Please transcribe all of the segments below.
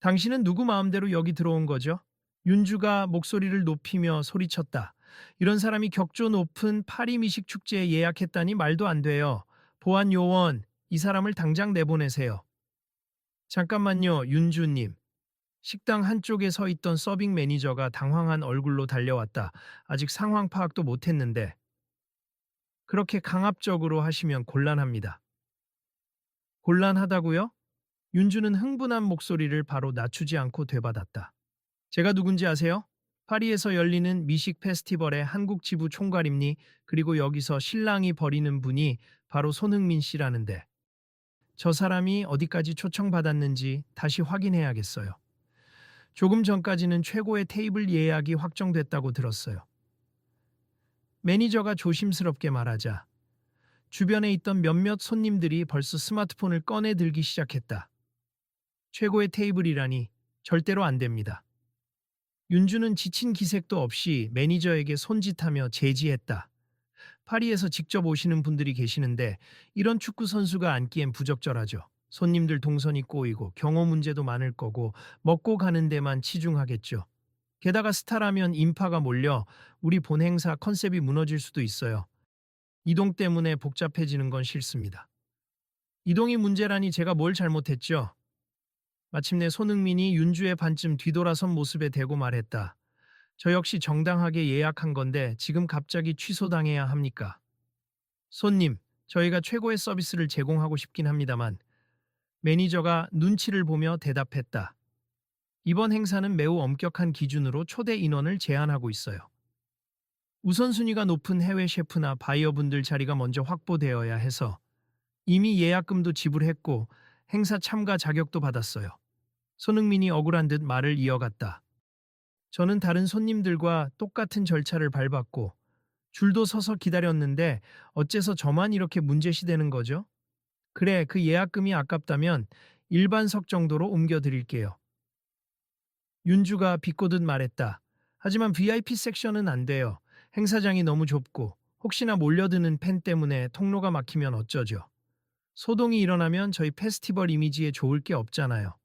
당신은 누구 마음대로 여기 들어온 거죠? 윤주가 목소리를 높이며 소리쳤다. 이런 사람이 격조 높은 파리 미식 축제에 예약했다니 말도 안 돼요. 보안 요원, 이 사람을 당장 내보내세요. 잠깐만요, 윤주님. 식당 한쪽에 서 있던 서빙 매니저가 당황한 얼굴로 달려왔다. 아직 상황 파악도 못했는데. 그렇게 강압적으로 하시면 곤란합니다. 곤란하다고요? 윤주는 흥분한 목소리를 바로 낮추지 않고 되받았다. 제가 누군지 아세요? 파리에서 열리는 미식 페스티벌의 한국 지부 총괄입니. 그리고 여기서 신랑이 벌이는 분이 바로 손흥민 씨라는데 저 사람이 어디까지 초청받았는지 다시 확인해야겠어요. 조금 전까지는 최고의 테이블 예약이 확정됐다고 들었어요. 매니저가 조심스럽게 말하자 주변에 있던 몇몇 손님들이 벌써 스마트폰을 꺼내 들기 시작했다. 최고의 테이블이라니 절대로 안 됩니다. 윤주는 지친 기색도 없이 매니저에게 손짓하며 제지했다. 파리에서 직접 오시는 분들이 계시는데 이런 축구 선수가 앉기엔 부적절하죠. 손님들 동선이 꼬이고 경호 문제도 많을 거고 먹고 가는 데만 치중하겠죠. 게다가 스타라면 인파가 몰려 우리 본 행사 컨셉이 무너질 수도 있어요. 이동 때문에 복잡해지는 건 싫습니다. 이동이 문제라니 제가 뭘 잘못했죠? 마침내 손흥민이 윤주의 반쯤 뒤돌아선 모습에 대고 말했다. 저 역시 정당하게 예약한 건데 지금 갑자기 취소당해야 합니까? 손님, 저희가 최고의 서비스를 제공하고 싶긴 합니다만 매니저가 눈치를 보며 대답했다. 이번 행사는 매우 엄격한 기준으로 초대 인원을 제한하고 있어요. 우선순위가 높은 해외 셰프나 바이어분들 자리가 먼저 확보되어야 해서 이미 예약금도 지불했고 행사 참가 자격도 받았어요. 손흥민이 억울한 듯 말을 이어갔다. 저는 다른 손님들과 똑같은 절차를 밟았고 줄도 서서 기다렸는데 어째서 저만 이렇게 문제시되는 거죠? 그래, 그 예약금이 아깝다면 일반석 정도로 옮겨드릴게요. 윤주가 비꼬듯 말했다. 하지만 VIP 섹션은 안 돼요. 행사장이 너무 좁고 혹시나 몰려드는 팬 때문에 통로가 막히면 어쩌죠? 소동이 일어나면 저희 페스티벌 이미지에 좋을 게 없잖아요.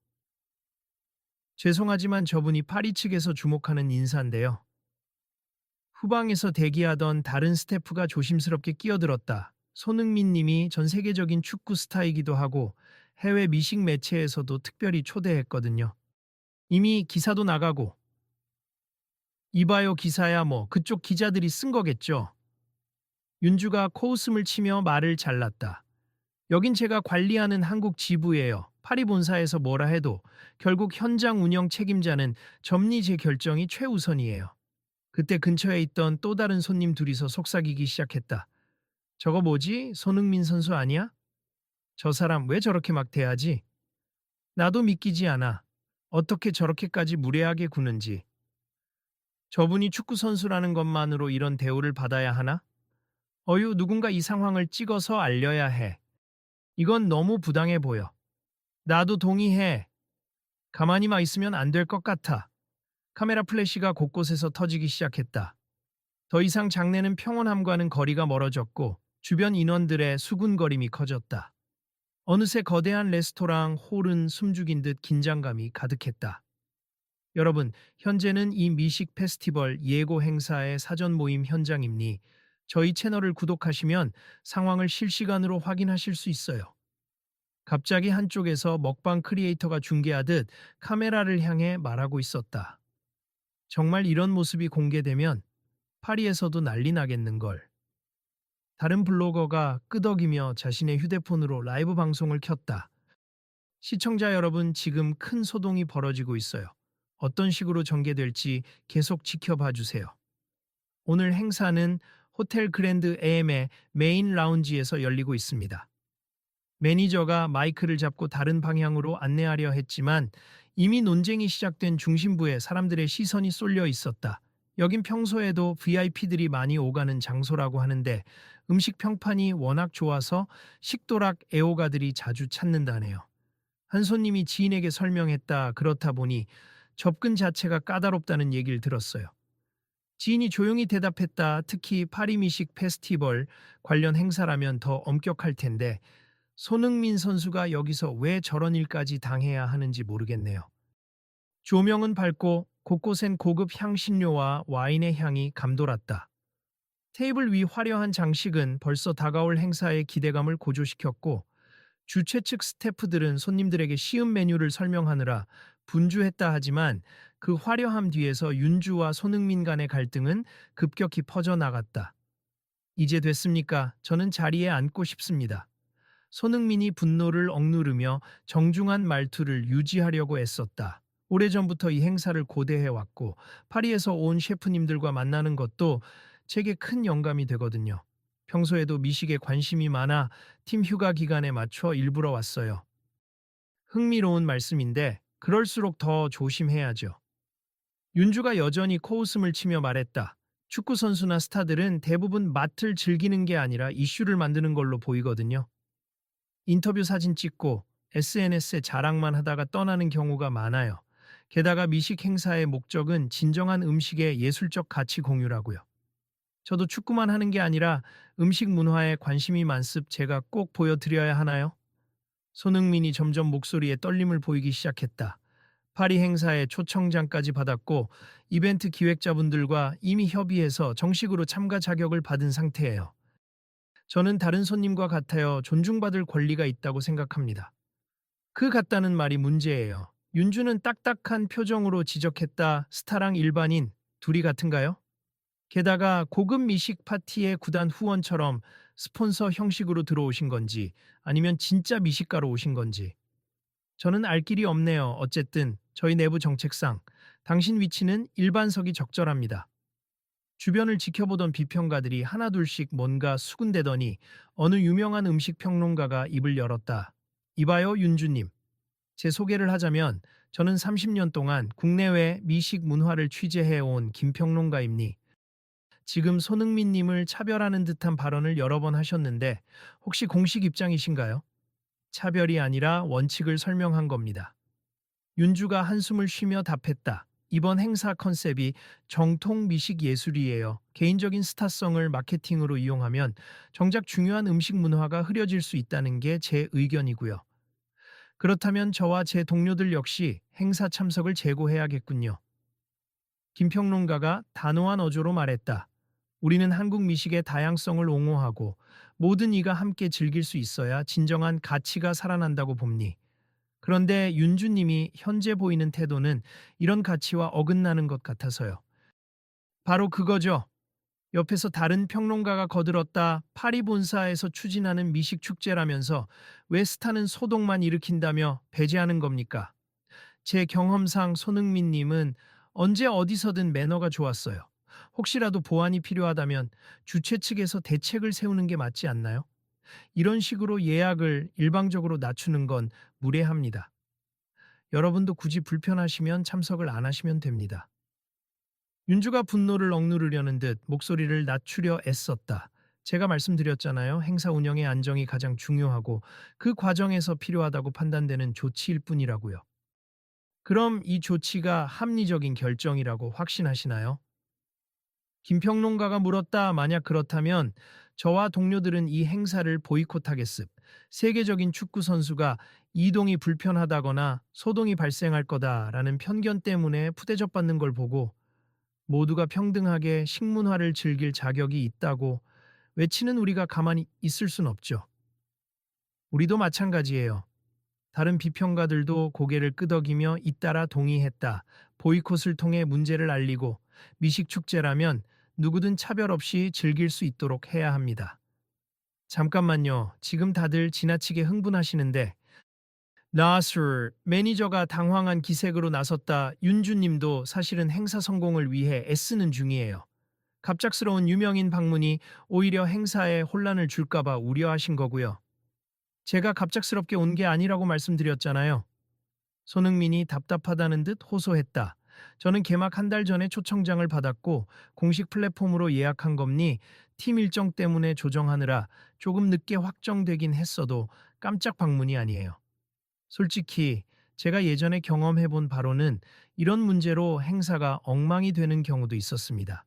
죄송하지만 저분이 파리 측에서 주목하는 인사인데요. 후방에서 대기하던 다른 스태프가 조심스럽게 끼어들었다. 손흥민 님이 전 세계적인 축구 스타이기도 하고 해외 미식 매체에서도 특별히 초대했거든요. 이미 기사도 나가고 이봐요 기사야 뭐 그쪽 기자들이 쓴 거겠죠. 윤주가 코웃음을 치며 말을 잘랐다. 여긴 제가 관리하는 한국 지부예요. 파리 본사에서 뭐라 해도 결국 현장 운영 책임자는 점리 제 결정이 최우선이에요. 그때 근처에 있던 또 다른 손님 둘이서 속삭이기 시작했다. 저거 뭐지? 손흥민 선수 아니야? 저 사람 왜 저렇게 막 대하지? 나도 믿기지 않아. 어떻게 저렇게까지 무례하게 구는지. 저분이 축구 선수라는 것만으로 이런 대우를 받아야 하나? 어휴, 누군가 이 상황을 찍어서 알려야 해. 이건 너무 부당해 보여. 나도 동의해. 가만히만 있으면 안 될 것 같아. 카메라 플래시가 곳곳에서 터지기 시작했다. 더 이상 장내는 평온함과는 거리가 멀어졌고 주변 인원들의 수군거림이 커졌다. 어느새 거대한 레스토랑 홀은 숨죽인 듯 긴장감이 가득했다. 여러분, 현재는 이 미식 페스티벌 예고 행사의 사전 모임 현장입니. 저희 채널을 구독하시면 상황을 실시간으로 확인하실 수 있어요. 갑자기 한쪽에서 먹방 크리에이터가 중계하듯 카메라를 향해 말하고 있었다. 정말 이런 모습이 공개되면 파리에서도 난리 나겠는걸. 다른 블로거가 끄덕이며 자신의 휴대폰으로 라이브 방송을 켰다. 시청자 여러분, 지금 큰 소동이 벌어지고 있어요. 어떤 식으로 전개될지 계속 지켜봐 주세요. 오늘 행사는 호텔 그랜드 AM의 메인 라운지에서 열리고 있습니다. 매니저가 마이크를 잡고 다른 방향으로 안내하려 했지만 이미 논쟁이 시작된 중심부에 사람들의 시선이 쏠려 있었다. 여긴 평소에도 VIP들이 많이 오가는 장소라고 하는데 음식 평판이 워낙 좋아서 식도락 애호가들이 자주 찾는다네요. 한 손님이 지인에게 설명했다. 그렇다 보니 접근 자체가 까다롭다는 얘기를 들었어요. 지인이 조용히 대답했다. 특히 파리 미식 페스티벌 관련 행사라면 더 엄격할 텐데 손흥민 선수가 여기서 왜 저런 일까지 당해야 하는지 모르겠네요. 조명은 밝고 곳곳엔 고급 향신료와 와인의 향이 감돌았다. 테이블 위 화려한 장식은 벌써 다가올 행사의 기대감을 고조시켰고, 주최 측 스태프들은 손님들에게 쉬운 메뉴를 설명하느라 분주했다 하지만 그 화려함 뒤에서 윤주와 손흥민 간의 갈등은 급격히 퍼져나갔다. 이제 됐습니까? 저는 자리에 앉고 싶습니다. 손흥민이 분노를 억누르며 정중한 말투를 유지하려고 애썼다. 오래전부터 이 행사를 고대해왔고 파리에서 온 셰프님들과 만나는 것도 제게 큰 영감이 되거든요. 평소에도 미식에 관심이 많아 팀 휴가 기간에 맞춰 일부러 왔어요. 흥미로운 말씀인데 그럴수록 더 조심해야죠. 윤주가 여전히 코웃음을 치며 말했다. 축구 선수나 스타들은 대부분 맛을 즐기는 게 아니라 이슈를 만드는 걸로 보이거든요. 인터뷰 사진 찍고 SNS에 자랑만 하다가 떠나는 경우가 많아요. 게다가 미식 행사의 목적은 진정한 음식의 예술적 가치 공유라고요. 저도 축구만 하는 게 아니라 음식 문화에 관심이 많습. 제가 꼭 보여드려야 하나요? 손흥민이 점점 목소리에 떨림을 보이기 시작했다. 파리 행사에 초청장까지 받았고 이벤트 기획자분들과 이미 협의해서 정식으로 참가 자격을 받은 상태예요. 저는 다른 손님과 같아요. 존중받을 권리가 있다고 생각합니다. 그 같다는 말이 문제예요. 윤주는 딱딱한 표정으로 지적했다. 스타랑 일반인 둘이 같은가요? 게다가 고급 미식 파티의 구단 후원처럼 스폰서 형식으로 들어오신 건지 아니면 진짜 미식가로 오신 건지 저는 알 길이 없네요. 어쨌든 저희 내부 정책상 당신 위치는 일반석이 적절합니다. 주변을 지켜보던 비평가들이 하나둘씩 뭔가 수군대더니 어느 유명한 음식 평론가가 입을 열었다. 이봐요, 윤주님. 제 소개를 하자면 저는 30년 동안 국내외 미식 문화를 취재해온 김평론가입니. 지금 손흥민님을 차별하는 듯한 발언을 여러 번 하셨는데 혹시 공식 입장이신가요? 차별이 아니라 원칙을 설명한 겁니다. 윤주가 한숨을 쉬며 답했다. 이번 행사 컨셉이 정통 미식 예술이에요. 개인적인 스타성을 마케팅으로 이용하면 정작 중요한 음식 문화가 흐려질 수 있다는 게 제 의견이고요. 그렇다면 저와 제 동료들 역시 행사 참석을 재고해야겠군요. 김평론가가 단호한 어조로 말했다. 우리는 한국 미식의 다양성을 옹호하고 모든 이가 함께 즐길 수 있어야 진정한 가치가 살아난다고 봅니. 그런데 윤주님이 현재 보이는 태도는 이런 가치와 어긋나는 것 같아서요. 바로 그거죠. 옆에서 다른 평론가가 거들었다. 파리 본사에서 추진하는 미식 축제라면서 왜 스타는 소동만 일으킨다며 배제하는 겁니까? 제 경험상 손흥민님은 언제 어디서든 매너가 좋았어요. 혹시라도 보완이 필요하다면 주최 측에서 대책을 세우는 게 맞지 않나요? 이런 식으로 예약을 일방적으로 낮추는 건 무례합니다. 여러분도 굳이 불편하시면 참석을 안 하시면 됩니다. 윤주가 분노를 억누르려는 듯 목소리를 낮추려 애썼다. 제가 말씀드렸잖아요. 행사 운영의 안정이 가장 중요하고 그 과정에서 필요하다고 판단되는 조치일 뿐이라고요. 그럼 이 조치가 합리적인 결정이라고 확신하시나요? 김평론가가 물었다. 만약 그렇다면 저와 동료들은 이 행사를 보이콧하겠습. 세계적인 축구 선수가 이동이 불편하다거나 소동이 발생할 거다라는 편견 때문에 푸대접받는 걸 보고 모두가 평등하게 식문화를 즐길 자격이 있다고 외치는 우리가 가만히 있을 순 없죠. 우리도 마찬가지예요. 다른 비평가들도 고개를 끄덕이며 잇따라 동의했다. 보이콧을 통해 문제를 알리고 미식 축제라면 누구든 차별 없이 즐길 수 있도록 해야 합니다. 잠깐만요. 지금 다들 지나치게 흥분하시는데 나스르 매니저가 당황한 기색으로 나섰다. 윤주님도 사실은 행사 성공을 위해 애쓰는 중이에요. 갑작스러운 유명인 방문이 오히려 행사에 혼란을 줄까봐 우려하신 거고요. 제가 갑작스럽게 온 게 아니라고 말씀드렸잖아요. 손흥민이 답답하다는 듯 호소했다. 저는 개막 한 달 전에 초청장을 받았고 공식 플랫폼으로 예약한 겁니 팀 일정 때문에 조정하느라 조금 늦게 확정되긴 했어도 깜짝 방문이 아니에요. 솔직히 제가 예전에 경험해본 바로는 이런 문제로 행사가 엉망이 되는 경우도 있었습니다.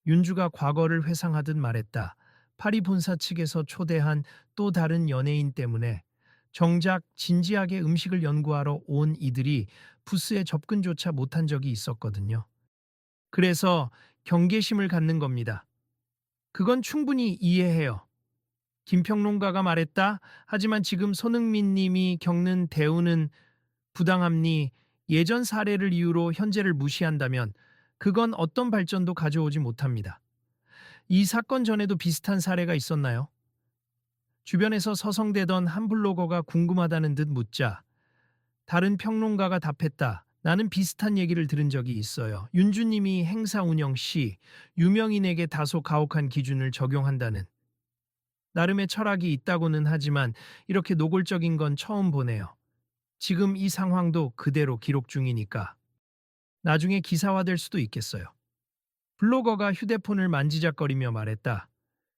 윤주가 과거를 회상하듯 말했다. 파리 본사 측에서 초대한 또 다른 연예인 때문에 정작 진지하게 음식을 연구하러 온 이들이 부스에 접근조차 못한 적이 있었거든요. 그래서 경계심을 갖는 겁니다. 그건 충분히 이해해요. 김평론가가 말했다. 하지만 지금 손흥민 님이 겪는 대우는 부당합니 예전 사례를 이유로 현재를 무시한다면 그건 어떤 발전도 가져오지 못합니다. 이 사건 전에도 비슷한 사례가 있었나요? 주변에서 서성대던 한 블로거가 궁금하다는 듯 묻자 다른 평론가가 답했다. 나는 비슷한 얘기를 들은 적이 있어요. 윤주님이 행사 운영 시 유명인에게 다소 가혹한 기준을 적용한다는 나름의 철학이 있다고는 하지만 이렇게 노골적인 건 처음 보네요. 지금 이 상황도 그대로 기록 중이니까 나중에 기사화될 수도 있겠어요. 블로거가 휴대폰을 만지작거리며 말했다.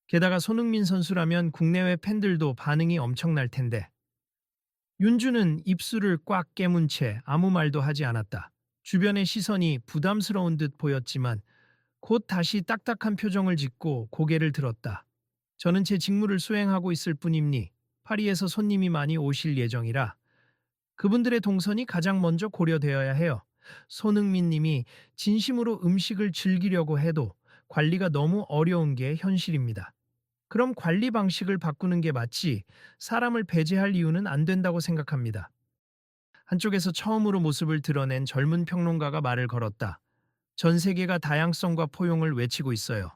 게다가 손흥민 선수라면 국내외 팬들도 반응이 엄청날 텐데. 윤주는 입술을 꽉 깨문 채 아무 말도 하지 않았다. 주변의 시선이 부담스러운 듯 보였지만 곧 다시 딱딱한 표정을 짓고 고개를 들었다. 저는 제 직무를 수행하고 있을 뿐입니. 파리에서 손님이 많이 오실 예정이라 그분들의 동선이 가장 먼저 고려되어야 해요. 손흥민 님이 진심으로 음식을 즐기려고 해도 관리가 너무 어려운 게 현실입니다. 그럼 관리 방식을 바꾸는 게 맞지 사람을 배제할 이유는 안 된다고 생각합니다. 한쪽에서 처음으로 모습을 드러낸 젊은 평론가가 말을 걸었다. 전 세계가 다양성과 포용을 외치고 있어요.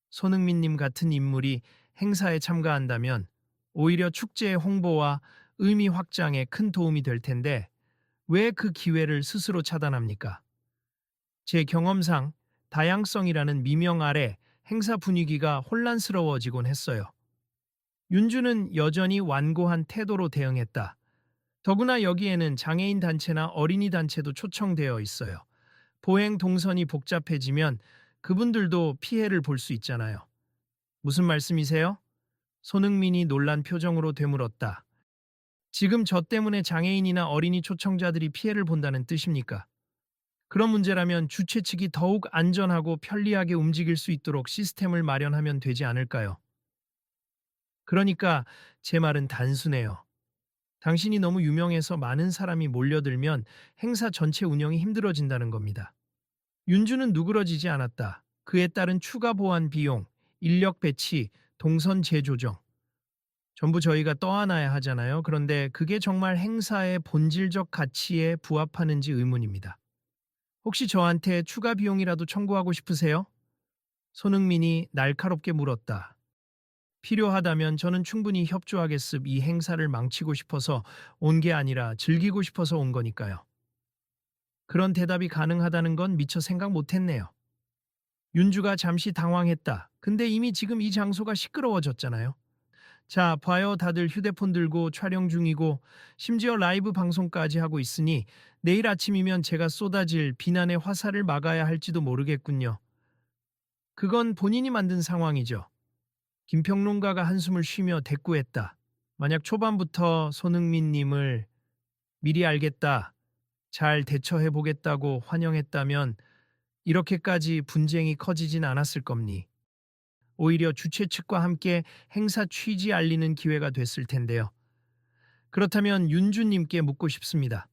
손흥민 님 같은 인물이 행사에 참가한다면 오히려 축제의 홍보와 의미 확장에 큰 도움이 될 텐데 왜 그 기회를 스스로 차단합니까? 제 경험상 다양성이라는 미명 아래 행사 분위기가 혼란스러워지곤 했어요. 윤주는 여전히 완고한 태도로 대응했다. 더구나 여기에는 장애인 단체나 어린이 단체도 초청되어 있어요. 보행 동선이 복잡해지면 그분들도 피해를 볼 수 있잖아요. 무슨 말씀이세요? 손흥민이 놀란 표정으로 되물었다. 지금 저 때문에 장애인이나 어린이 초청자들이 피해를 본다는 뜻입니까? 그런 문제라면 주최 측이 더욱 안전하고 편리하게 움직일 수 있도록 시스템을 마련하면 되지 않을까요? 그러니까 제 말은 단순해요. 당신이 너무 유명해서 많은 사람이 몰려들면 행사 전체 운영이 힘들어진다는 겁니다. 윤주는 누그러지지 않았다. 그에 따른 추가 보안 비용, 인력 배치, 동선 재조정. 전부 저희가 떠안아야 하잖아요. 그런데 그게 정말 행사의 본질적 가치에 부합하는지 의문입니다. 혹시 저한테 추가 비용이라도 청구하고 싶으세요? 손흥민이 날카롭게 물었다. 필요하다면 저는 충분히 협조하겠습. 이 행사를 망치고 싶어서 온 게 아니라 즐기고 싶어서 온 거니까요. 그런 대답이 가능하다는 건 미처 생각 못했네요. 윤주가 잠시 당황했다. 근데 이미 지금 이 장소가 시끄러워졌잖아요. 자, 봐요. 다들 휴대폰 들고 촬영 중이고 심지어 라이브 방송까지 하고 있으니 내일 아침이면 제가 쏟아질 비난의 화살을 막아야 할지도 모르겠군요. 그건 본인이 만든 상황이죠. 김평론가가 한숨을 쉬며 대꾸했다. 만약 초반부터 손흥민 님을 미리 알겠다, 잘 대처해 보겠다고 환영했다면 이렇게까지 분쟁이 커지진 않았을 겁니. 오히려 주최 측과 함께 행사 취지 알리는 기회가 됐을 텐데요. 그렇다면 윤주님께 묻고 싶습니다.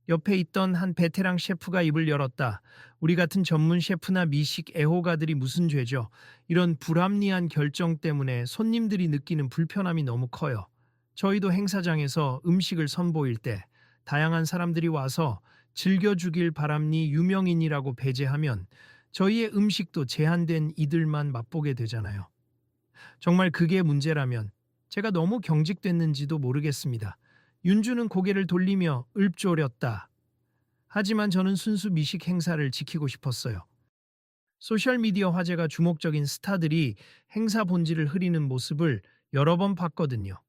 옆에 있던 한 베테랑 셰프가 입을 열었다. 우리 같은 전문 셰프나 미식 애호가들이 무슨 죄죠? 이런 불합리한 결정 때문에 손님들이 느끼는 불편함이 너무 커요. 저희도 행사장에서 음식을 선보일 때 다양한 사람들이 와서 즐겨주길 바람니 유명인이라고 배제하면 저희의 음식도 제한된 이들만 맛보게 되잖아요. 정말 그게 문제라면 제가 너무 경직됐는지도 모르겠습니다. 윤주는 고개를 돌리며 읊조렸다. 하지만 저는 순수 미식 행사를 지키고 싶었어요. 소셜미디어 화제가 주목적인 스타들이 행사 본질을 흐리는 모습을 여러 번 봤거든요.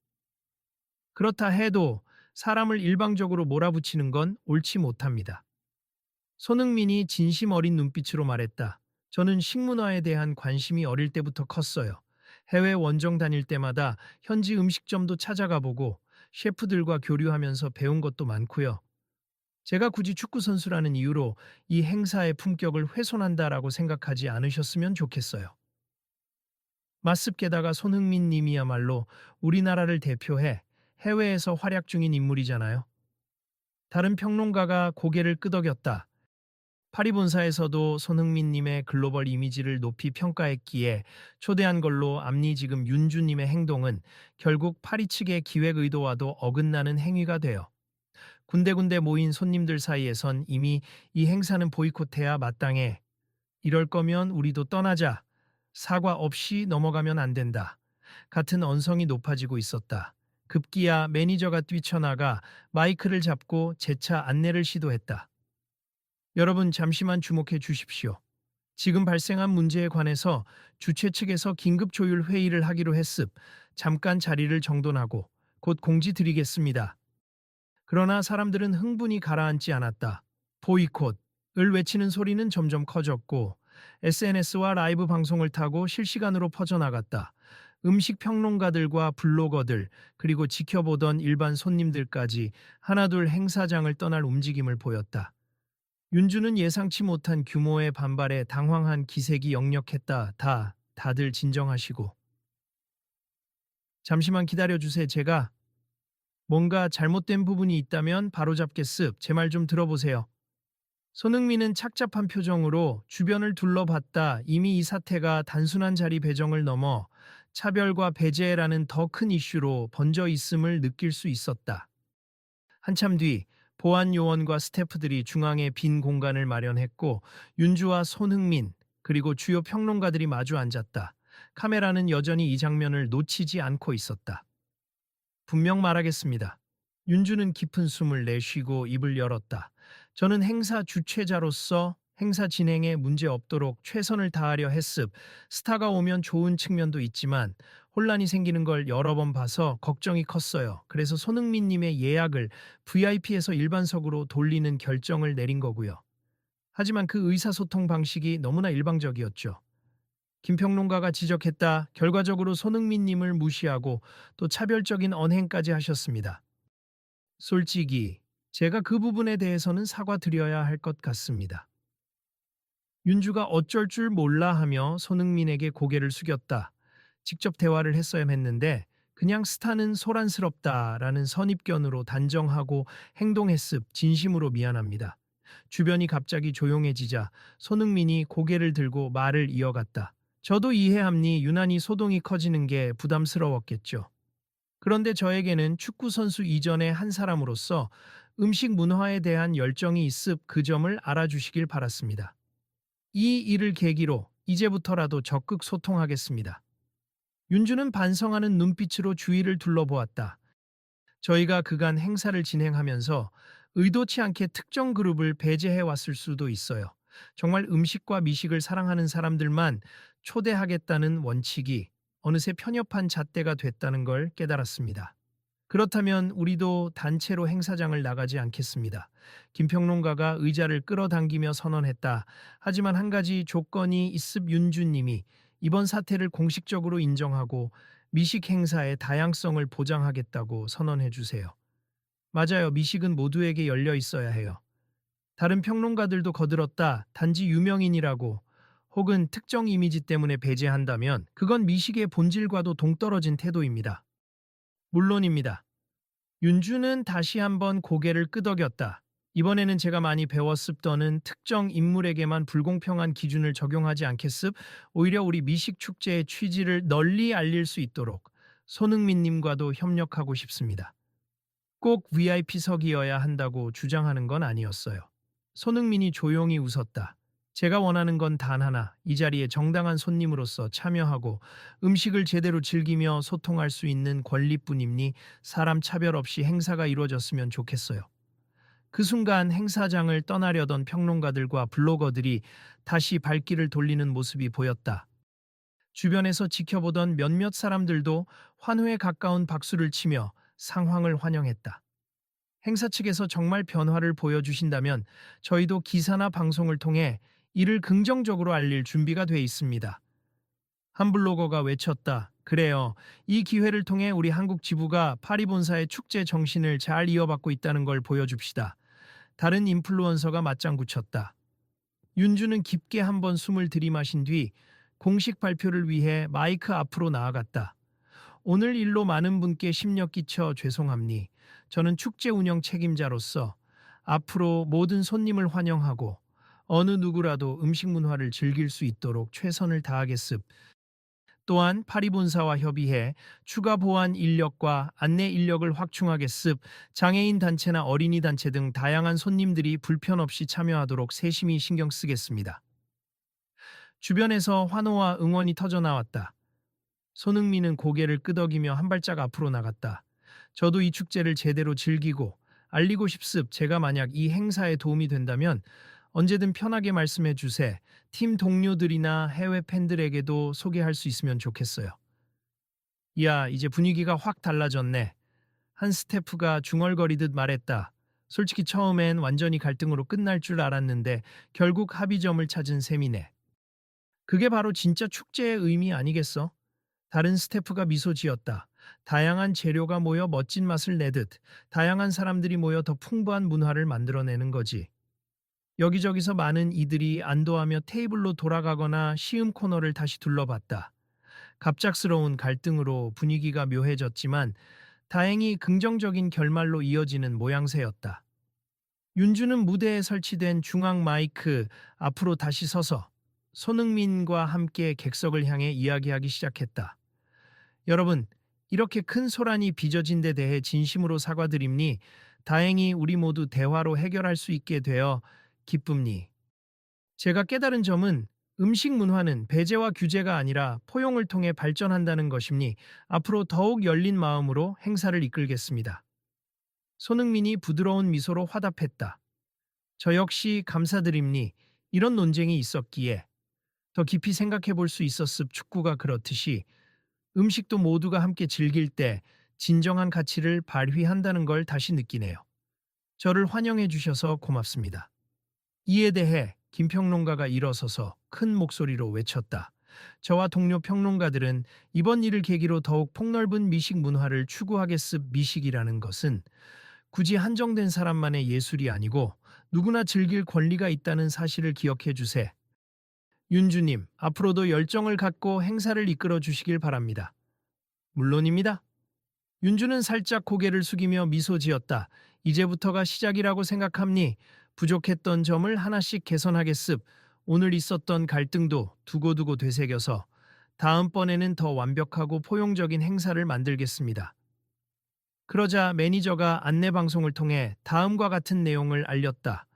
그렇다 해도 사람을 일방적으로 몰아붙이는 건 옳지 못합니다. 손흥민이 진심 어린 눈빛으로 말했다. 저는 식문화에 대한 관심이 어릴 때부터 컸어요. 해외 원정 다닐 때마다 현지 음식점도 찾아가 보고 셰프들과 교류하면서 배운 것도 많고요. 제가 굳이 축구 선수라는 이유로 이 행사의 품격을 훼손한다라고 생각하지 않으셨으면 좋겠어요. 맞습 게다가 손흥민 님이야말로 우리나라를 대표해 해외에서 활약 중인 인물이잖아요. 다른 평론가가 고개를 끄덕였다. 파리 본사에서도 손흥민님의 글로벌 이미지를 높이 평가했기에 초대한 걸로 암니 지금 윤주님의 행동은 결국 파리 측의 기획 의도와도 어긋나는 행위가 되어 군데군데 모인 손님들 사이에선 이미 이 행사는 보이콧해야 마땅해. 이럴 거면 우리도 떠나자. 사과 없이 넘어가면 안 된다. 같은 언성이 높아지고 있었다. 급기야 매니저가 뛰쳐나가 마이크를 잡고 재차 안내를 시도했다. 여러분 잠시만 주목해 주십시오. 지금 발생한 문제에 관해서 주최 측에서 긴급 조율 회의를 하기로 했습. 잠깐 자리를 정돈하고 곧 공지 드리겠습니다. 그러나 사람들은 흥분이 가라앉지 않았다. 보이콧을 외치는 소리는 점점 커졌고 SNS와 라이브 방송을 타고 실시간으로 퍼져나갔다. 음식 평론가들과 블로거들 그리고 지켜보던 일반 손님들까지 하나둘 행사장을 떠날 움직임을 보였다. 윤주는 예상치 못한 규모의 반발에 당황한 기색이 역력했다. 다들 진정하시고. 잠시만 기다려주세요. 제가 뭔가 잘못된 부분이 있다면 바로잡겠습. 제 말 좀 들어보세요. 손흥민은 착잡한 표정으로 주변을 둘러봤다. 이미 이 사태가 단순한 자리 배정을 넘어 차별과 배제라는 더 큰 이슈로 번져 있음을 느낄 수 있었다. 한참 뒤 보안 요원과 스태프들이 중앙에 빈 공간을 마련했고 윤주와 손흥민 그리고 주요 평론가들이 마주 앉았다. 카메라는 여전히 이 장면을 놓치지 않고 있었다. 분명 말하겠습니다. 윤주는 깊은 숨을 내쉬고 입을 열었다. 저는 행사 주최자로서 행사 진행에 문제 없도록 최선을 다하려 했습. 스타가 오면 좋은 측면도 있지만 혼란이 생기는 걸 여러 번 봐서 걱정이 컸어요. 그래서 손흥민님의 예약을 VIP에서 일반석으로 돌리는 결정을 내린 거고요. 하지만 그 의사소통 방식이 너무나 일방적이었죠. 김평론가가 지적했다. 결과적으로 손흥민님을 무시하고 또 차별적인 언행까지 하셨습니다. 솔직히 제가 그 부분에 대해서는 사과드려야 할 것 같습니다. 윤주가 어쩔 줄 몰라 하며 손흥민에게 고개를 숙였다. 직접 대화를 했어야 했는데 그냥 스타는 소란스럽다라는 선입견으로 단정하고 행동했습. 진심으로 미안합니다. 주변이 갑자기 조용해지자 손흥민이 고개를 들고 말을 이어갔다. 저도 이해합니. 유난히 소동이 커지는 게 부담스러웠겠죠. 그런데 저에게는 축구선수 이전의 한 사람으로서 음식 문화에 대한 열정이 있습. 그 점을 알아주시길 바랐습니다. 이 일을 계기로 이제부터라도 적극 소통하겠습니다. 윤주는 반성하는 눈빛으로 주위를 둘러보았다. 저희가 그간 행사를 진행하면서 의도치 않게 특정 그룹을 배제해 왔을 수도 있어요. 정말 음식과 미식을 사랑하는 사람들만 초대하겠다는 원칙이 어느새 편협한 잣대가 됐다는 걸 깨달았습니다. 그렇다면 우리도 단체로 행사장을 나가지 않겠습니다. 김평론가가 의자를 끌어당기며 선언했다. 하지만 한 가지 조건이 있습. 윤주님이 이번 사태를 공식적으로 인정하고 미식 행사의 다양성을 보장하겠다고 선언해 주세요. 맞아요. 미식은 모두에게 열려 있어야 해요. 다른 평론가들도 거들었다. 단지 유명인이라고 혹은 특정 이미지 때문에 배제한다면 그건 미식의 본질과도 동떨어진 태도입니다. 물론입니다. 윤주는 다시 한번 고개를 끄덕였다. 이번에는 제가 많이 배웠습더는 특정 인물에게만 불공평한 기준을 적용하지 않겠습. 오히려 우리 미식 축제의 취지를 널리 알릴 수 있도록 손흥민님과도 협력하고 싶습니다. 꼭 VIP석이어야 한다고 주장하는 건 아니었어요. 손흥민이 조용히 웃었다. 제가 원하는 건 단 하나, 이 자리에 정당한 손님으로서 참여하고 음식을 제대로 즐기며 소통할 수 있는 권리뿐이니 사람 차별 없이 행사가 이루어졌으면 좋겠어요. 그 순간 행사장을 떠나려던 평론가들과 블로거들이 다시 발길을 돌리는 모습이 보였다. 주변에서 지켜보던 몇몇 사람들도 환호에 가까운 박수를 치며 상황을 환영했다. 행사 측에서 정말 변화를 보여주신다면 저희도 기사나 방송을 통해 이를 긍정적으로 알릴 준비가 돼 있습니다. 한 블로거가 외쳤다. 그래요. 이 기회를 통해 우리 한국 지부가 파리 본사의 축제 정신을 잘 이어받고 있다는 걸 보여줍시다. 다른 인플루언서가 맞장구 쳤다. 윤주는 깊게 한번 숨을 들이마신 뒤 공식 발표를 위해 마이크 앞으로 나아갔다. 오늘 일로 많은 분께 심려 끼쳐 죄송합니. 저는 축제 운영 책임자로서 앞으로 모든 손님을 환영하고 어느 누구라도 음식 문화를 즐길 수 있도록 최선을 다하겠습. 또한 파리 본사와 협의해 추가 보안 인력과 안내 인력을 확충하겠습. 장애인 단체나 어린이 단체 등 다양한 손님들이 불편 없이 참여하도록 세심히 신경 쓰겠습니다. 주변에서 환호와 응원이 터져 나왔다. 손흥민은 고개를 끄덕이며 한 발짝 앞으로 나갔다. 저도 이 축제를 제대로 즐기고 알리고 싶습. 제가 만약 이 행사에 도움이 된다면 언제든 편하게 말씀해 주세. 팀 동료들이나 해외 팬들에게도 소개할 수 있으면 좋겠어요. 이야, 이제 분위기가 확 달라졌네. 한 스태프가 중얼거리듯 말했다. 솔직히 처음엔 완전히 갈등으로 끝날 줄 알았는데 결국 합의점을 찾은 셈이네. 그게 바로 진짜 축제의 의미 아니겠어? 다른 스태프가 미소 지었다. 다양한 재료가 모여 멋진 맛을 내듯 다양한 사람들이 모여 더 풍부한 문화를 만들어내는 거지. 여기저기서 많은 이들이 안도하며 테이블로 돌아가거나 시음 코너를 다시 둘러봤다. 갑작스러운 갈등으로 분위기가 묘해졌지만 다행히 긍정적인 결말로 이어지는 모양새였다. 윤주는 무대에 설치된 중앙 마이크 앞으로 다시 서서 손흥민과 함께 객석을 향해 이야기하기 시작했다. 여러분, 이렇게 큰 소란이 빚어진 데 대해 진심으로 사과드립니. 다행히 우리 모두 대화로 해결할 수 있게 되어 기쁨니. 제가 깨달은 점은 음식 문화는 배제와 규제가 아니라 포용을 통해 발전한다는 것입니. 앞으로 더욱 열린 마음으로 행사를 이끌겠습니다. 손흥민이 부드러운 미소로 화답했다. 저 역시 감사드립니. 이런 논쟁이 있었기에 더 깊이 생각해 볼 수 있었습. 축구가 그렇듯이 음식도 모두가 함께 즐길 때 진정한 가치를 발휘한다는 걸 다시 느끼네요. 저를 환영해 주셔서 고맙습니다. 이에 대해 김평론가가 일어서서 큰 목소리로 외쳤다. 저와 동료 평론가들은 이번 일을 계기로 더욱 폭넓은 미식 문화를 추구하겠습. 미식이라는 것은 굳이 한정된 사람만의 예술이 아니고 누구나 즐길 권리가 있다는 사실을 기억해 주세. 윤주님, 앞으로도 열정을 갖고 행사를 이끌어 주시길 바랍니다. 물론입니다. 윤주는 살짝 고개를 숙이며 미소 지었다. 이제부터가 시작이라고 생각합니. 부족했던 점을 하나씩 개선하겠습. 오늘 있었던 갈등도 두고두고 되새겨서 다음번에는 더 완벽하고 포용적인 행사를 만들겠습니다. 그러자 매니저가 안내방송을 통해 다음과 같은 내용을 알렸다.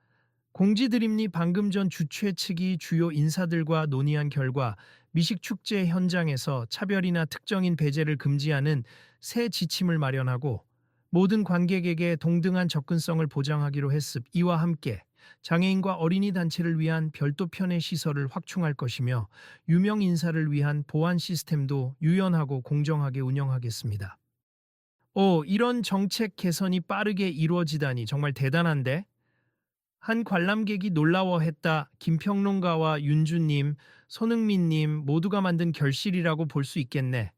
공지드립니. 방금 전 주최 측이 주요 인사들과 논의한 결과 미식축제 현장에서 차별이나 특정인 배제를 금지하는 새 지침을 마련하고 모든 관객에게 동등한 접근성을 보장하기로 했습. 이와 함께 장애인과 어린이 단체를 위한 별도 편의 시설을 확충할 것이며 유명 인사를 위한 보안 시스템도 유연하고 공정하게 운영하겠습니다. 이런 정책 개선이 빠르게 이루어지다니 정말 대단한데? 한 관람객이 놀라워했다. 김평론가와 윤주님, 손흥민님 모두가 만든 결실이라고 볼 수 있겠네.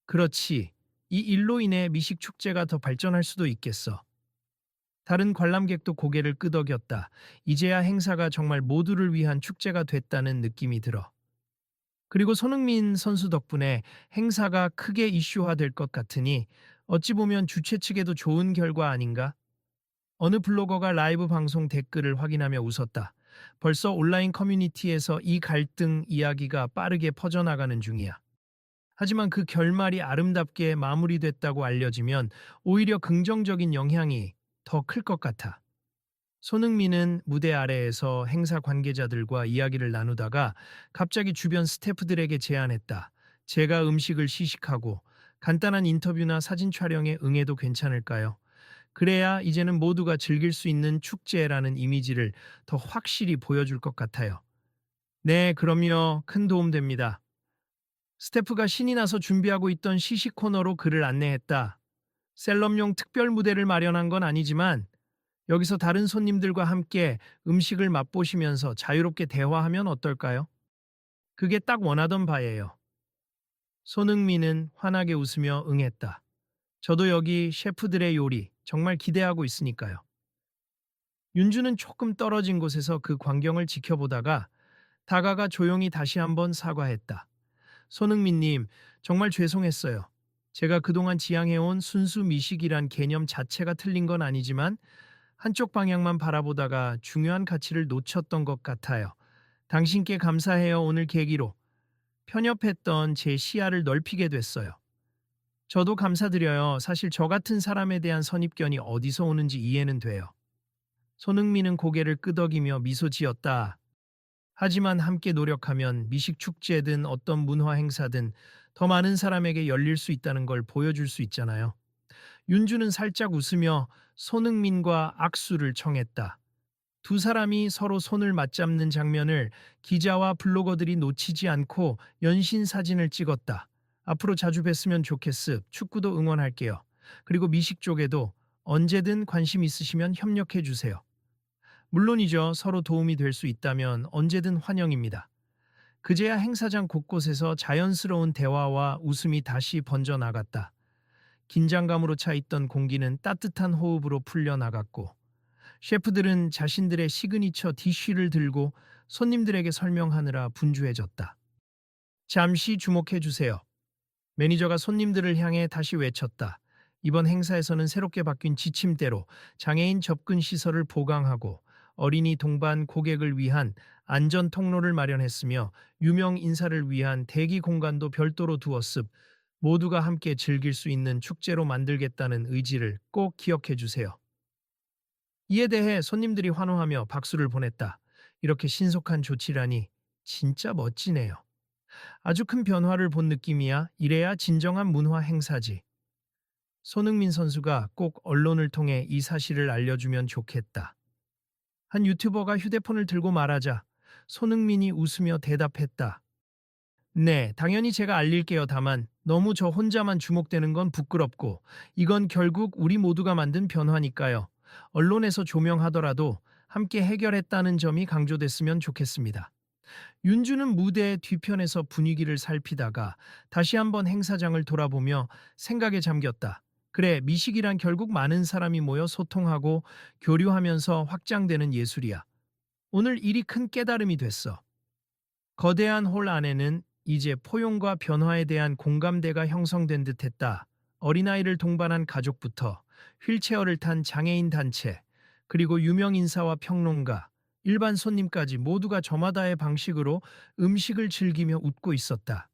그렇지. 이 일로 인해 미식축제가 더 발전할 수도 있겠어. 다른 관람객도 고개를 끄덕였다. 이제야 행사가 정말 모두를 위한 축제가 됐다는 느낌이 들어. 그리고 손흥민 선수 덕분에 행사가 크게 이슈화될 것 같으니 어찌 보면 주최 측에도 좋은 결과 아닌가? 어느 블로거가 라이브 방송 댓글을 확인하며 웃었다. 벌써 온라인 커뮤니티에서 이 갈등 이야기가 빠르게 퍼져나가는 중이야. 하지만 그 결말이 아름답게 마무리됐다고 알려지면 오히려 긍정적인 영향이 더 클 것 같아. 손흥민은 무대 아래에서 행사 관계자들과 이야기를 나누다가 갑자기 주변 스태프들에게 제안했다. 제가 음식을 시식하고 간단한 인터뷰나 사진 촬영에 응해도 괜찮을까요? 그래야 이제는 모두가 즐길 수 있는 축제라는 이미지를 더 확실히 보여줄 것 같아요. 네, 그럼요. 큰 도움 됩니다. 스태프가 신이 나서 준비하고 있던 시식 코너로 그를 안내했다. 셀럽용 특별 무대를 마련한 건 아니지만 여기서 다른 손님들과 함께 음식을 맛보시면서 자유롭게 대화하면 어떨까요? 그게 딱 원하던 바예요. 손흥민은 환하게 웃으며 응했다. 저도 여기 셰프들의 요리 정말 기대하고 있으니까요. 윤주는 조금 떨어진 곳에서 그 광경을 지켜보다가 다가가 조용히 다시 한번 사과했다. 손흥민님, 정말 죄송했어요. 제가 그동안 지향해온 순수 미식이란 개념 자체가 틀린 건 아니지만 한쪽 방향만 바라보다가 중요한 가치를 놓쳤던 것 같아요. 당신께 감사해요. 오늘 계기로 편협했던 제 시야를 넓히게 됐어요. 저도 감사드려요. 사실 저 같은 사람에 대한 선입견이 어디서 오는지 이해는 돼요. 손흥민은 고개를 끄덕이며 미소 지었다. 하지만 함께 노력하면 미식 축제든 어떤 문화 행사든 더 많은 사람에게 열릴 수 있다는 걸 보여줄 수 있잖아요. 윤주는 살짝 웃으며 손흥민과 악수를 청했다. 두 사람이 서로 손을 맞잡는 장면을 기자와 블로거들이 놓치지 않고 연신 사진을 찍었다. 앞으로 자주 뵀으면 좋겠습. 축구도 응원할게요. 그리고 미식 쪽에도 언제든 관심 있으시면 협력해 주세요. 물론이죠. 서로 도움이 될 수 있다면 언제든 환영입니다. 그제야 행사장 곳곳에서 자연스러운 대화와 웃음이 다시 번져나갔다. 긴장감으로 차 있던 공기는 따뜻한 호흡으로 풀려나갔고, 셰프들은 자신들의 시그니처 디쉬를 들고 손님들에게 설명하느라 분주해졌다. 잠시 주목해 주세요. 매니저가 손님들을 향해 다시 외쳤다. 이번 행사에서는 새롭게 바뀐 지침대로 장애인 접근 시설을 보강하고 어린이 동반 고객을 위한 안전 통로를 마련했으며 유명 인사를 위한 대기 공간도 별도로 두었습. 모두가 함께 즐길 수 있는 축제로 만들겠다는 의지를 꼭 기억해 주세요. 이에 대해 손님들이 환호하며 박수를 보냈다. 이렇게 신속한 조치라니 진짜 멋지네요. 아주 큰 변화를 본 느낌이야. 이래야 진정한 문화 행사지. 손흥민 선수가 꼭 언론을 통해 이 사실을 알려주면 좋겠다. 한 유튜버가 휴대폰을 들고 말하자 손흥민이 웃으며 대답했다. 네, 당연히 제가 알릴게요. 다만 너무 저 혼자만 주목되는 건 부끄럽고 이건 결국 우리 모두가 만든 변화니까요. 언론에서 조명하더라도 함께 해결했다는 점이 강조됐으면 좋겠습니다. 윤주는 무대 뒤편에서 분위기를 살피다가 다시 한번 행사장을 돌아보며 생각에 잠겼다. 그래, 미식이란 결국 많은 사람이 모여 소통하고 교류하면서 확장되는 예술이야. 오늘 일이 큰 깨달음이 됐어. 거대한 홀 안에는 이제 포용과 변화에 대한 공감대가 형성된 듯했다. 어린아이를 동반한 가족부터 휠체어를 탄 장애인 단체, 그리고 유명 인사와 평론가, 일반 손님까지 모두가 저마다의 방식으로 음식을 즐기며 웃고 있었다.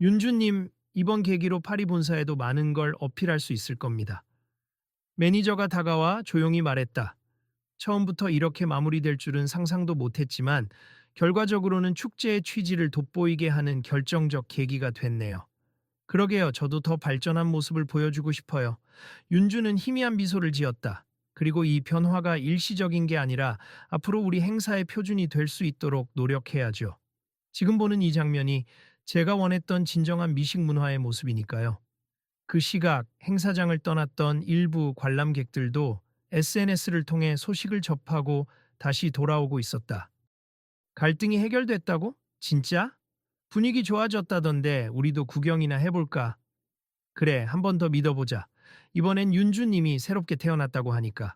윤주님, 이번 계기로 파리 본사에도 많은 걸 어필할 수 있을 겁니다. 매니저가 다가와 조용히 말했다. 처음부터 이렇게 마무리될 줄은 상상도 못했지만 결과적으로는 축제의 취지를 돋보이게 하는 결정적 계기가 됐네요. 그러게요. 저도 더 발전한 모습을 보여주고 싶어요. 윤주는 희미한 미소를 지었다. 그리고 이 변화가 일시적인 게 아니라 앞으로 우리 행사의 표준이 될 수 있도록 노력해야죠. 지금 보는 이 장면이 제가 원했던 진정한 미식 문화의 모습이니까요. 그 시각 행사장을 떠났던 일부 관람객들도 SNS를 통해 소식을 접하고 다시 돌아오고 있었다. 갈등이 해결됐다고? 진짜? 분위기 좋아졌다던데 우리도 구경이나 해볼까? 그래, 한 번 더 믿어보자. 이번엔 윤주님이 새롭게 태어났다고 하니까.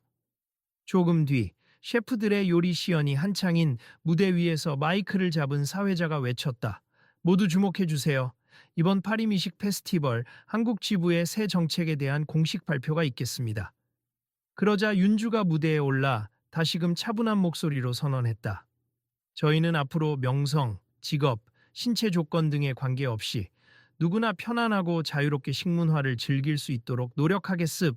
조금 뒤 셰프들의 요리 시연이 한창인 무대 위에서 마이크를 잡은 사회자가 외쳤다. 모두 주목해 주세요. 이번 파리 미식 페스티벌 한국 지부의 새 정책에 대한 공식 발표가 있겠습니다. 그러자 윤주가 무대에 올라 다시금 차분한 목소리로 선언했다. 저희는 앞으로 명성, 직업, 신체 조건 등에 관계없이 누구나 편안하고 자유롭게 식문화를 즐길 수 있도록 노력하겠습.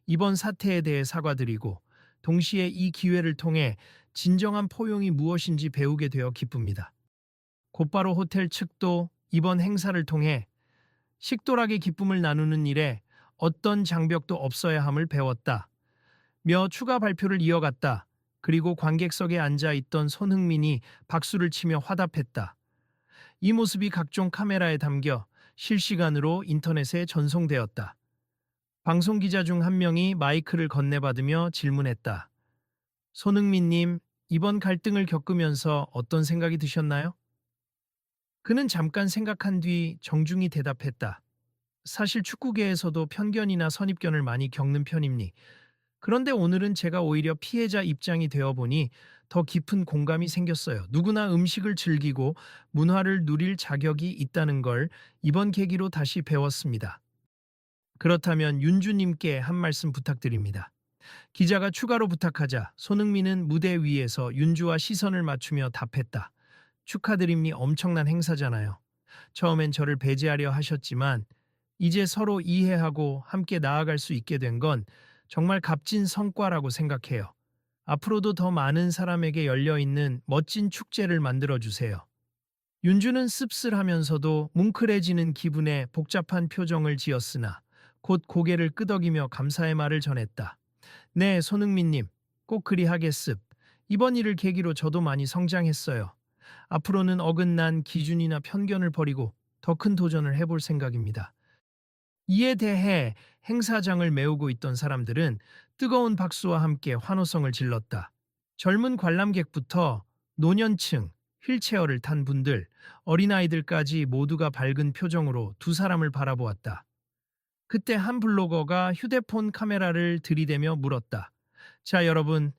이번 사태에 대해 사과드리고 동시에 이 기회를 통해 진정한 포용이 무엇인지 배우게 되어 기쁩니다. 곧바로 호텔 측도 이번 행사를 통해 식도락의 기쁨을 나누는 일에 어떤 장벽도 없어야 함을 배웠다. 며 추가 발표를 이어갔다. 그리고 관객석에 앉아 있던 손흥민이 박수를 치며 화답했다. 이 모습이 각종 카메라에 담겨 실시간으로 인터넷에 전송되었다. 방송 기자 중 한 명이 마이크를 건네받으며 질문했다. 손흥민님, 이번 갈등을 겪으면서 어떤 생각이 드셨나요? 그는 잠깐 생각한 뒤 정중히 대답했다. 사실 축구계에서도 편견이나 선입견을 많이 겪는 편입니. 그런데 오늘은 제가 오히려 피해자 입장이 되어 보니 더 깊은 공감이 생겼어요. 누구나 음식을 즐기고 문화를 누릴 자격이 있다는 걸 이번 계기로 다시 배웠습니다. 그렇다면 윤주님께 한 말씀 부탁드립니다. 기자가 추가로 부탁하자 손흥민은 무대 위에서 윤주와 시선을 맞추며 답했다. 축하드림이 엄청난 행사잖아요. 처음엔 저를 배제하려 하셨지만 이제 서로 이해하고 함께 나아갈 수 있게 된 건 정말 값진 성과라고 생각해요. 앞으로도 더 많은 사람에게 열려있는 멋진 축제를 만들어주세요. 윤주는 씁쓸하면서도 뭉클해지는 기분에 복잡한 표정을 지었으나 곧 고개를 끄덕이며 감사의 말을 전했다. 네, 손흥민님, 꼭 그리하겠습. 이번 일을 계기로 저도 많이 성장했어요. 앞으로는 어긋난 기준이나 편견을 버리고 더 큰 도전을 해볼 생각입니다. 이에 대해 행사장을 메우고 있던 사람들은 뜨거운 박수와 함께 환호성을 질렀다. 젊은 관람객부터 노년층, 휠체어를 탄 분들, 어린아이들까지 모두가 밝은 표정으로 두 사람을 바라보았다. 그때 한 블로거가 휴대폰 카메라를 들이대며 물었다. 자, 여러분,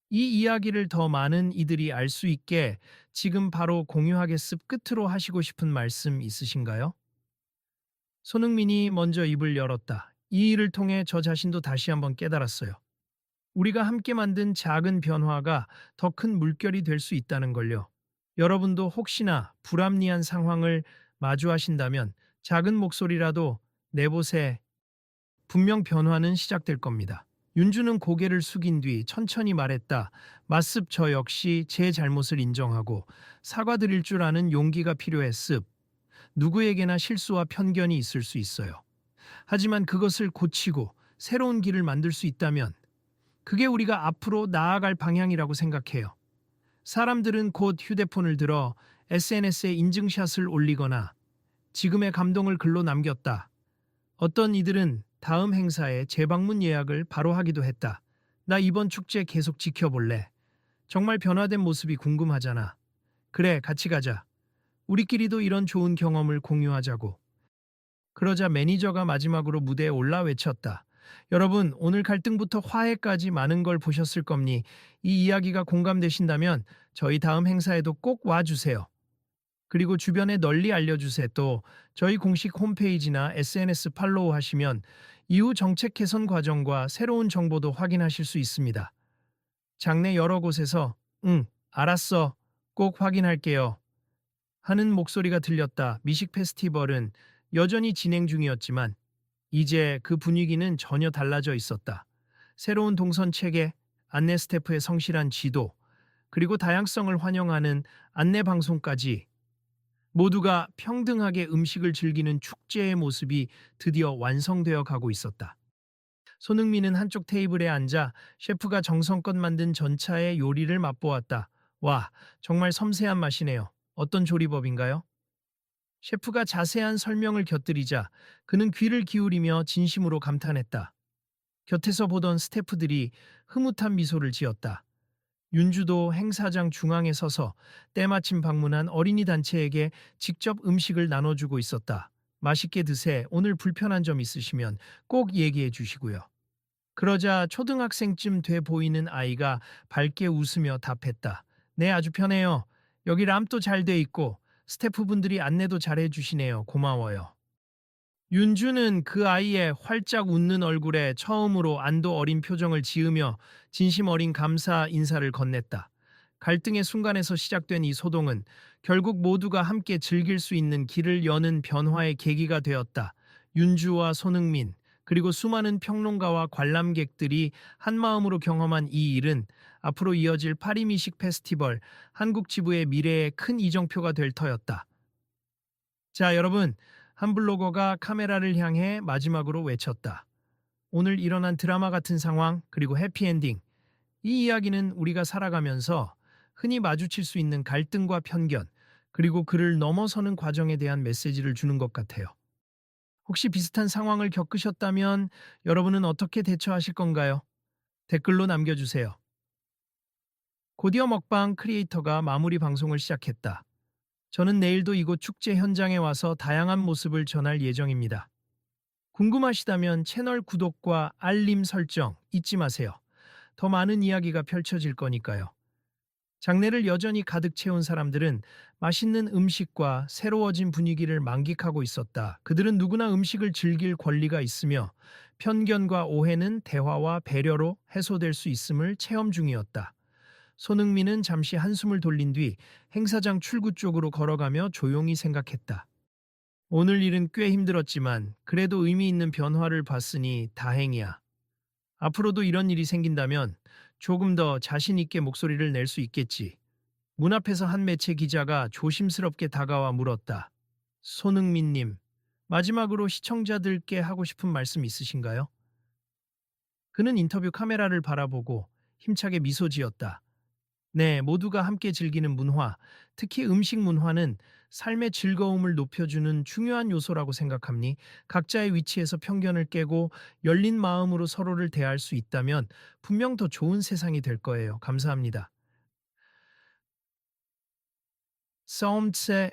이 이야기를 더 많은 이들이 알 수 있게 지금 바로 공유하겠습. 끝으로 하시고 싶은 말씀 있으신가요? 손흥민이 먼저 입을 열었다. 이 일을 통해 저 자신도 다시 한번 깨달았어요. 우리가 함께 만든 작은 변화가 더 큰 물결이 될 수 있다는 걸요. 여러분도 혹시나 불합리한 상황을 마주하신다면 작은 목소리라도 내보세. 분명 변화는 시작될 겁니다. 윤주는 고개를 숙인 뒤 천천히 말했다. 맞습. 저 역시 제 잘못을 인정하고 사과드릴 줄 아는 용기가 필요했습. 누구에게나 실수와 편견이 있을 수 있어요. 하지만 그것을 고치고 새로운 길을 만들 수 있다면 그게 우리가 앞으로 나아갈 방향이라고 생각해요. 사람들은 곧 휴대폰을 들어 SNS에 인증샷을 올리거나 지금의 감동을 글로 남겼다. 어떤 이들은 다음 행사에 재방문 예약을 바로 하기도 했다. 나 이번 축제 계속 지켜볼래. 정말 변화된 모습이 궁금하잖아. 그래, 같이 가자. 우리끼리도 이런 좋은 경험을 공유하자고. 그러자 매니저가 마지막으로 무대에 올라 외쳤다. 여러분, 오늘 갈등부터 화해까지 많은 걸 보셨을 겁니. 이 이야기가 공감되신다면 저희 다음 행사에도 꼭 와주세요. 그리고 주변에 널리 알려주세요. 또 저희 공식 홈페이지나 SNS 팔로우 하시면 이후 정책 개선 과정과 새로운 정보도 확인하실 수 있습니다. 장내 여러 곳에서 응, 알았어. 꼭 확인할게요. 하는 목소리가 들렸다. 미식 페스티벌은 여전히 진행 중이었지만 이제 그 분위기는 전혀 달라져 있었다. 새로운 동선 체계, 안내 스태프의 성실한 지도, 그리고 다양성을 환영하는 안내 방송까지 모두가 평등하게 음식을 즐기는 축제의 모습이 드디어 완성되어 가고 있었다. 손흥민은 한쪽 테이블에 앉아 셰프가 정성껏 만든 전차의 요리를 맛보았다. 와, 정말 섬세한 맛이네요. 어떤 조리법인가요? 셰프가 자세한 설명을 곁들이자 그는 귀를 기울이며 진심으로 감탄했다. 곁에서 보던 스태프들이 흐뭇한 미소를 지었다. 윤주도 행사장 중앙에 서서 때마침 방문한 어린이 단체에게 직접 음식을 나눠주고 있었다. 맛있게 드세. 오늘 불편한 점 있으시면 꼭 얘기해 주시고요. 그러자 초등학생쯤 돼 보이는 아이가 밝게 웃으며 답했다. 네, 아주 편해요. 여기 람도 잘 돼 있고 스태프분들이 안내도 잘해 주시네요. 고마워요. 윤주는 그 아이의 활짝 웃는 얼굴에 처음으로 안도 어린 표정을 지으며 진심 어린 감사 인사를 건넸다. 갈등의 순간에서 시작된 이 소동은 결국 모두가 함께 즐길 수 있는 길을 여는 변화의 계기가 되었다. 윤주와 손흥민, 그리고 수많은 평론가와 관람객들이 한마음으로 경험한 이 일은 앞으로 이어질 파리미식 페스티벌 한국 지부의 미래에 큰 이정표가 될 터였다. 자, 여러분, 한 블로거가 카메라를 향해 마지막으로 외쳤다. 오늘 일어난 드라마 같은 상황, 그리고 해피엔딩. 이 이야기는 우리가 살아가면서 흔히 마주칠 수 있는 갈등과 편견, 그리고 그를 넘어서는 과정에 대한 메시지를 주는 것 같아요. 혹시 비슷한 상황을 겪으셨다면 여러분은 어떻게 대처하실 건가요? 댓글로 남겨주세요. 곧이어 먹방 크리에이터가 마무리 방송을 시작했다. 저는 내일도 이곳 축제 현장에 와서 다양한 모습을 전할 예정입니다. 궁금하시다면 채널 구독과 알림 설정 잊지 마세요. 더 많은 이야기가 펼쳐질 거니까요. 장례를 여전히 가득 채운 사람들은 맛있는 음식과 새로워진 분위기를 만끽하고 있었다. 그들은 누구나 음식을 즐길 권리가 있으며 편견과 오해는 대화와 배려로 해소될 수 있음을 체험 중이었다. 손흥민은 잠시 한숨을 돌린 뒤 행사장 출구 쪽으로 걸어가며 조용히 생각했다. 오늘 일은 꽤 힘들었지만 그래도 의미 있는 변화를 봤으니 다행이야. 앞으로도 이런 일이 생긴다면 조금 더 자신 있게 목소리를 낼 수 있겠지. 문 앞에서 한 매체 기자가 조심스럽게 다가와 물었다. 손흥민님, 마지막으로 시청자들께 하고 싶은 말씀 있으신가요? 그는 인터뷰 카메라를 바라보고 힘차게 미소 지었다. 네, 모두가 함께 즐기는 문화, 특히 음식 문화는 삶의 즐거움을 높여주는 중요한 요소라고 생각합니. 각자의 위치에서 편견을 깨고 열린 마음으로 서로를 대할 수 있다면 분명 더 좋은 세상이 될 거예요. 감사합니다. 싸움새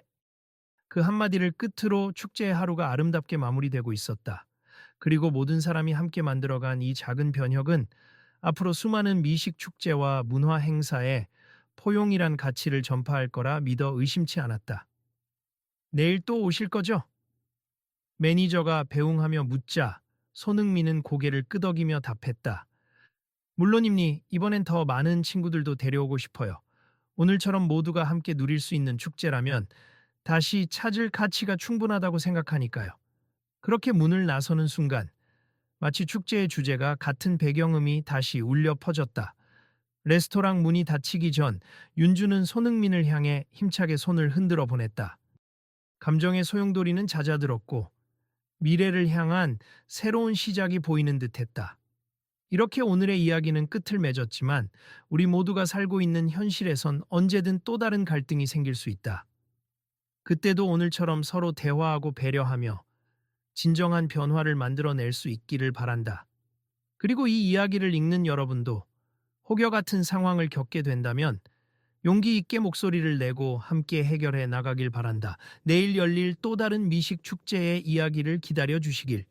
그 한마디를 끝으로 축제의 하루가 아름답게 마무리되고 있었다. 그리고 모든 사람이 함께 만들어간 이 작은 변혁은 앞으로 수많은 미식 축제와 문화 행사에 포용이란 가치를 전파할 거라 믿어 의심치 않았다. 내일 또 오실 거죠? 매니저가 배웅하며 묻자 손흥민은 고개를 끄덕이며 답했다. 물론입니. 이번엔 더 많은 친구들도 데려오고 싶어요. 오늘처럼 모두가 함께 누릴 수 있는 축제라면 다시 찾을 가치가 충분하다고 생각하니까요. 그렇게 문을 나서는 순간 마치 축제의 주제가 같은 배경음이 다시 울려 퍼졌다. 레스토랑 문이 닫히기 전 윤주는 손흥민을 향해 힘차게 손을 흔들어 보냈다. 감정의 소용돌이는 잦아들었고 미래를 향한 새로운 시작이 보이는 듯했다. 이렇게 오늘의 이야기는 끝을 맺었지만 우리 모두가 살고 있는 현실에선 언제든 또 다른 갈등이 생길 수 있다. 그때도 오늘처럼 서로 대화하고 배려하며 진정한 변화를 만들어낼 수 있기를 바란다. 그리고 이 이야기를 읽는 여러분도 혹여 같은 상황을 겪게 된다면 용기 있게 목소리를 내고 함께 해결해 나가길 바란다. 내일 열릴 또 다른 미식 축제의 이야기를 기다려 주시길.